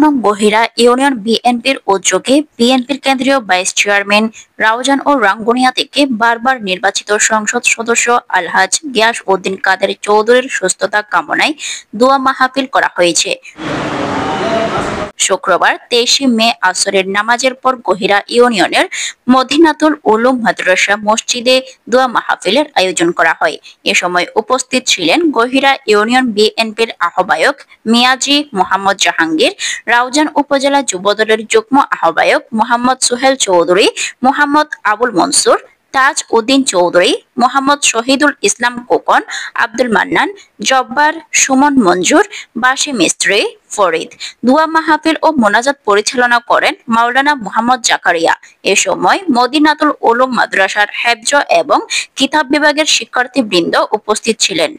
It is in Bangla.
নং বহিরা ইউনিয়ন বিএনপির উদ্যোগে বিএনপির কেন্দ্রীয় ভাইস চেয়ারম্যান রাউজান ও রাঙ্গুনিয়া থেকে বারবার নির্বাচিত সংসদ সদস্য আলহাজ গিয়াস উদ্দিন কাদের চৌধুরীর সুস্থতা কামনায় দোয়া মাহফিল করা হয়েছে। শুক্রবার 23 মে আসরের নামাজের পর গহিরা ইউনিয়নের মদিনাতুল উলুম মাদ্রাসা মসজিদে দোয়া মাহফিলের আয়োজন করা হয়। এ সময় উপস্থিত ছিলেন গহিরা ইউনিয়ন বিএনপির আহ্বায়ক মিয়াজি মোহাম্মদ জাহাঙ্গীর, রাউজান উপজেলা যুবদলের যুগ্ম আহ্বায়ক মোহাম্মদ সোহেল চৌধুরী, মোহাম্মদ আবুল মনসুর, তাজ উদ্দিন চৌধুরী, মোহাম্মদ শহীদুল ইসলাম কোকন, আব্দুল মান্নান, জব্বার, সুমন মঞ্জুর, বাসি মিস্ত্রি, ফরিদ। দোয়া মাহফিল ও মোনাজাত পরিচালনা করেন মাওলানা মোহাম্মদ জাকারিয়া। এ সময় মদিনাতুল উলুম মাদ্রাসার হেফজ এবং কিতাব বিভাগের শিক্ষার্থীবৃন্দ উপস্থিত ছিলেন।